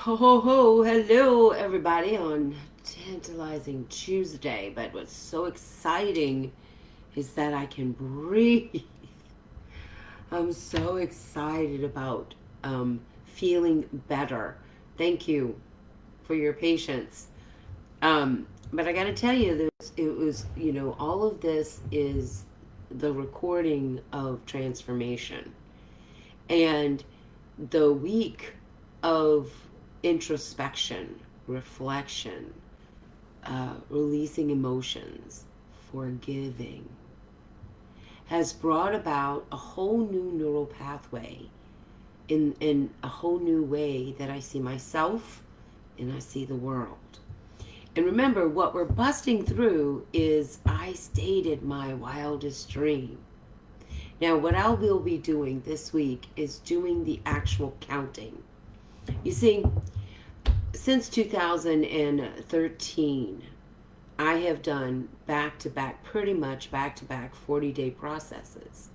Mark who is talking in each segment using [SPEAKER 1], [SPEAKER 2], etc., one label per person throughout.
[SPEAKER 1] Ho ho ho, hello everybody on Tantalizing Tuesday. But what's so exciting is that I can breathe. I'm so excited about feeling better. Thank you for your patience. But I got to tell you, it was, all of this is the recording of transformation. And the week of introspection, reflection, releasing emotions, forgiving, has brought about a whole new neural pathway in a whole new way that I see myself and I see the world. And remember, what we're busting through is I stated my wildest dream. Now, what I will be doing this week is doing the actual counting. You see, since 2013, I have done pretty much back to back 40-day processes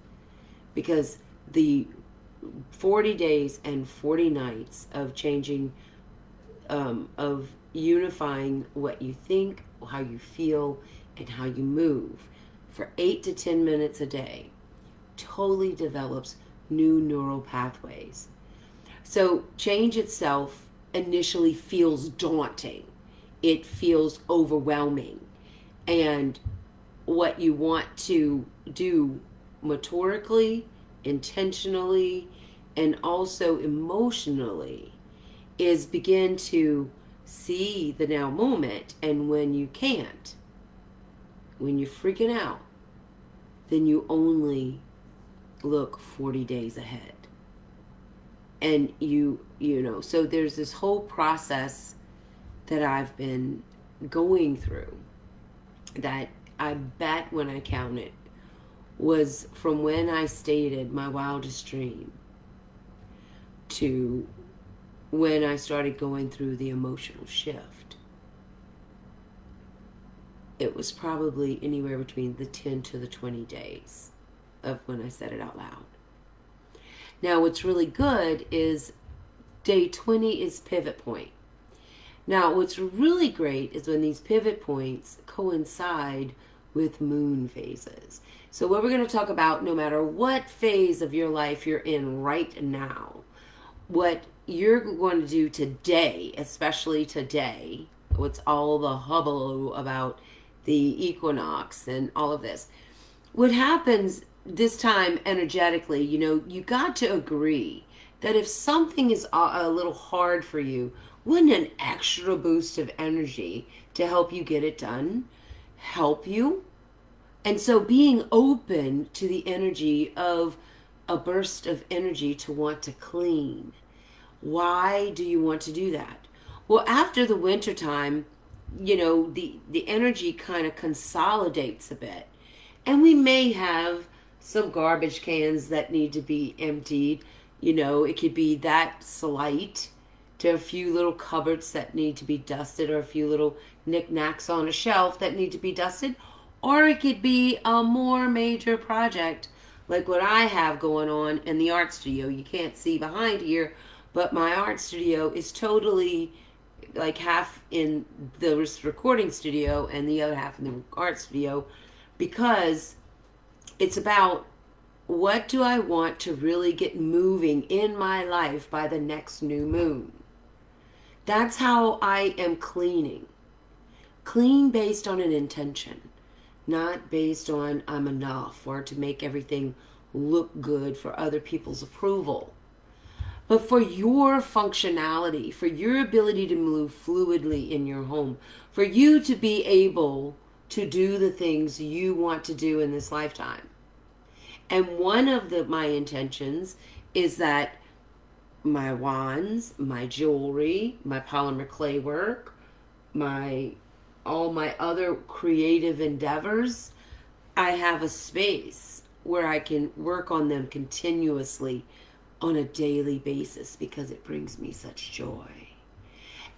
[SPEAKER 1] because the 40 days and 40 nights of changing, of unifying what you think, how you feel, and how you move for 8 to 10 minutes a day totally develops new neural pathways. So change itself initially feels daunting. It feels overwhelming. And what you want to do motorically, intentionally, and also emotionally is begin to see the now moment. And when you can't, when you're freaking out, then you only look 40 days ahead. And so there's this whole process that I've been going through that I bet when I count it was from when I stated my wildest dream to when I started going through the emotional shift. It was probably anywhere between the 10 to the 20 days of when I said it out loud. Now, what's really good is day 20 is pivot point. Now, what's really great is when these pivot points coincide with moon phases. So what we're going to talk about, no matter what phase of your life you're in right now, what you're going to do today, especially today, what's all the hubbub about the equinox and all of this, what happens this time energetically, you got to agree that if something is a little hard for you, wouldn't an extra boost of energy to help you get it done help you? And so being open to the energy of a burst of energy to want to clean. Why do you want to do that? Well, after the winter time, the energy kind of consolidates a bit. And we may have some garbage cans that need to be emptied. It could be that slight to a few little cupboards that need to be dusted, or a few little knickknacks on a shelf that need to be dusted. Or it could be a more major project like what I have going on in the art studio. You can't see behind here, but my art studio is totally like half in the recording studio and the other half in the art studio, because it's about what do I want to really get moving in my life by the next new moon. That's how I am cleaning. Clean based on an intention, not based on I'm enough or to make everything look good for other people's approval. But for your functionality, for your ability to move fluidly in your home, for you to be able to do the things you want to do in this lifetime. And one of my intentions is that my wands, my jewelry, my polymer clay work, all my other creative endeavors, I have a space where I can work on them continuously on a daily basis because it brings me such joy.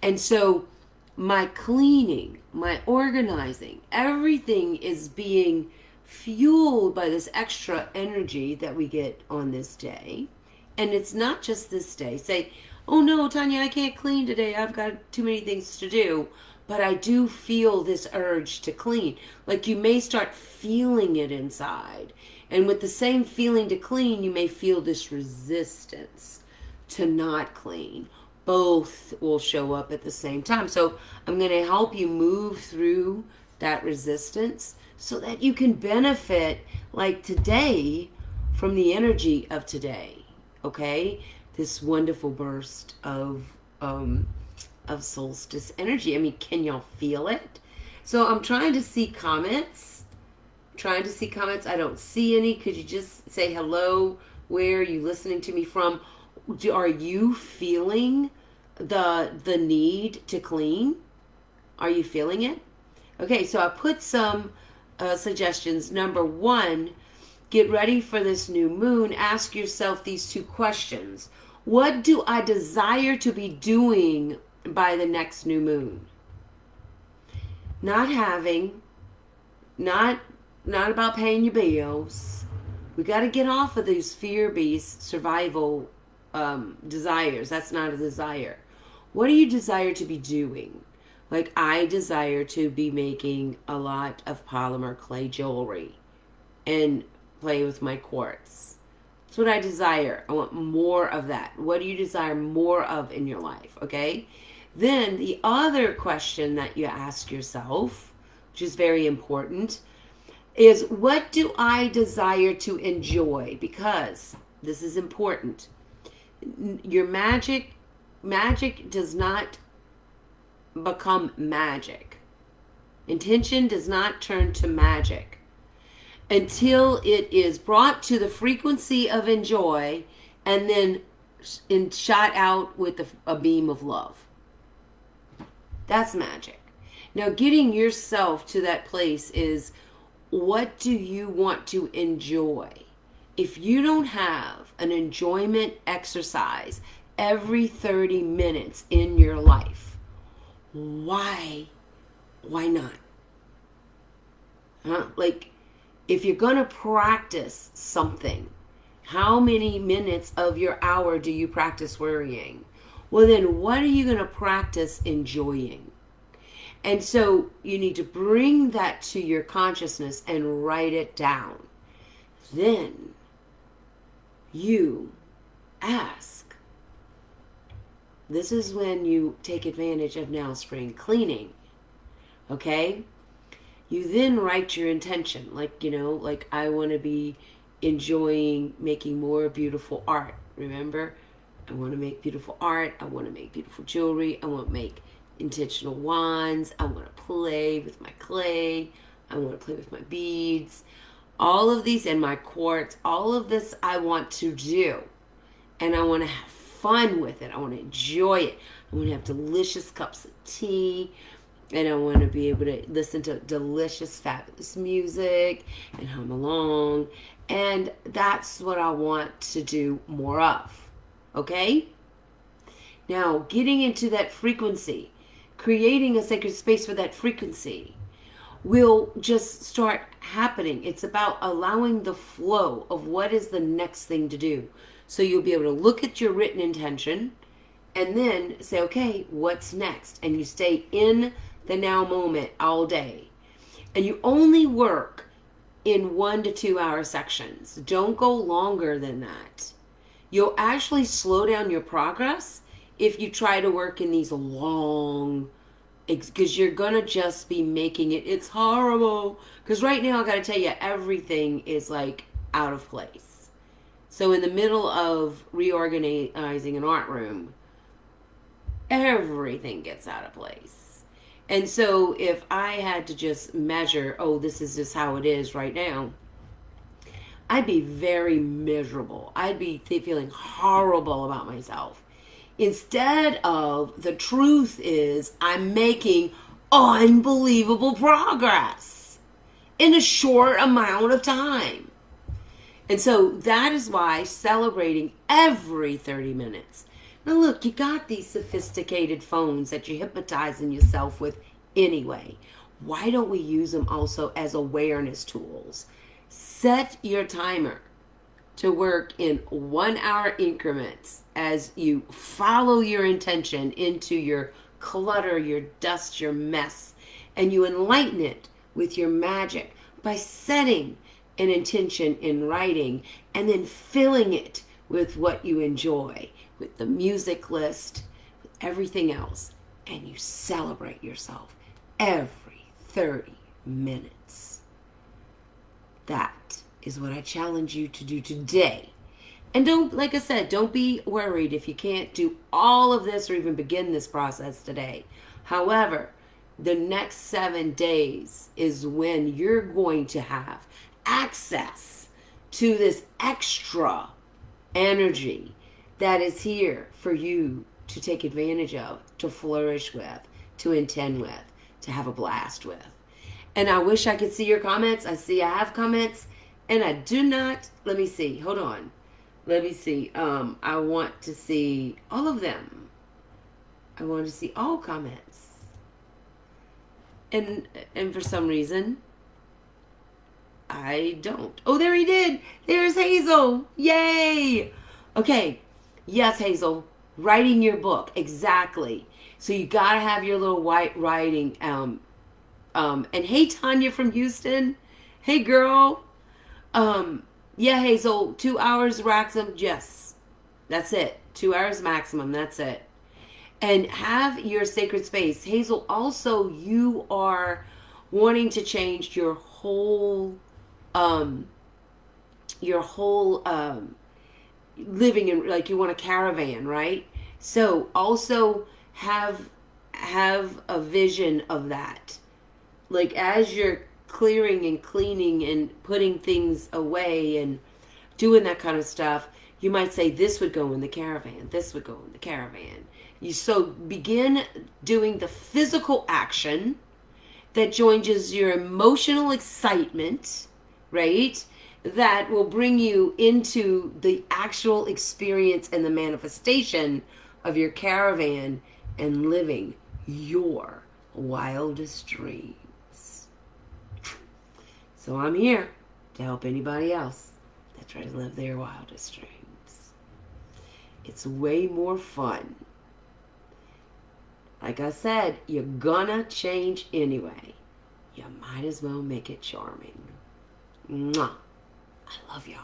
[SPEAKER 1] And so my cleaning, my organizing, everything is being fueled by this extra energy that we get on this day. And it's not just this day. Say, oh no, Tanya, I can't clean today. I've got too many things to do. But I do feel this urge to clean. Like you may start feeling it inside. And with the same feeling to clean, you may feel this resistance to not clean. Both will show up at the same time. So I'm going to help you move through that resistance so that you can benefit, like today, from the energy of today. Okay? This wonderful burst of solstice energy. I mean, can y'all feel it? So I'm trying to see comments. I don't see any. Could you just say hello? Where are you listening to me from? Are you feeling the need to clean? Are you feeling it? Okay, so I put some suggestions. Number one, get ready for this new moon. Ask yourself these two questions. What do I desire to be doing by the next new moon? Not having, not about paying your bills. We got to get off of these fear-based survival desires. That's not a desire. What do you desire to be doing? Like I desire to be making a lot of polymer clay jewelry and play with my quartz. That's what I desire. I want more of that. What do you desire more of in your life? Okay. Then the other question that you ask yourself, which is very important, is what do I desire to enjoy? Because this is important. Your magic does not become magic. Intention does not turn to magic until it is brought to the frequency of enjoy and then shot out with a beam of love. That's magic. Now, getting yourself to that place is, what do you want to enjoy? If you don't have an enjoyment exercise every 30 minutes in your life, why not? Like, if you're going to practice something, how many minutes of your hour do you practice worrying? Well, then what are you going to practice enjoying? And so you need to bring that to your consciousness and write it down. Then you ask. This is when you take advantage of now spring cleaning. Okay? You then write your intention. Like, like I want to be enjoying making more beautiful art. Remember? I want to make beautiful art. I want to make beautiful jewelry. I want to make intentional wands. I want to play with my clay. I want to play with my beads. All of these and my quartz. All of this I want to do. And I want to have fun with it. I want to enjoy it. I want to have delicious cups of tea. And I want to be able to listen to delicious, fabulous music and hum along. And that's what I want to do more of. Okay? Now, getting into that frequency, creating a sacred space for that frequency will just start happening. It's about allowing the flow of what is the next thing to do. So you'll be able to look at your written intention and then say, okay, what's next? And you stay in the now moment all day. And you only work in 1 to 2 hour sections. Don't go longer than that. You'll actually slow down your progress if you try to work in these long, because you're going to just be making it. It's horrible. Because right now, I got to tell you, everything is like out of place. So in the middle of reorganizing an art room, everything gets out of place. And so if I had to just measure, oh, this is just how it is right now, I'd be very miserable. I'd be feeling horrible about myself. Instead of, the truth is, I'm making unbelievable progress in a short amount of time. And so that is why celebrating every 30 minutes. Now look, you got these sophisticated phones that you're hypnotizing yourself with anyway. Why don't we use them also as awareness tools? Set your timer. to work in 1 hour increments as you follow your intention into your clutter, your dust, your mess, and you enlighten it with your magic by setting an intention in writing and then filling it with what you enjoy, with the music list, with everything else, and you celebrate yourself every 30 minutes. That is what I challenge you to do today. And don't, like I said, don't be worried if you can't do all of this or even begin this process today. However, the next 7 days is when you're going to have access to this extra energy that is here for you to take advantage of, to flourish with, to intend with, to have a blast with. And I wish I could see your comments. I see I have comments, and I do not. Let me see. Hold on. Let me see. I want to see all of them. I want to see all comments. And for some reason, I don't. Oh, there he did. There's Hazel. Yay. Okay. Yes, Hazel. Writing your book. Exactly. So you got to have your little white writing. And hey, Tanya from Houston. Hey, girl. Yeah, Hazel. 2 hours maximum. Yes. That's it. 2 hours maximum. That's it. And have your sacred space. Hazel, also, you are wanting to change your whole living in, like, you want a caravan, right? So also have a vision of that. Like, as you're clearing and cleaning and putting things away and doing that kind of stuff, you might say, this would go in the caravan, this would go in the caravan. So begin doing the physical action that joins your emotional excitement, right? That will bring you into the actual experience and the manifestation of your caravan and living your wildest dreams. So I'm here to help anybody else that try to live their wildest dreams. It's way more fun. Like I said, you're gonna change anyway. You might as well make it charming. Mwah. I love y'all.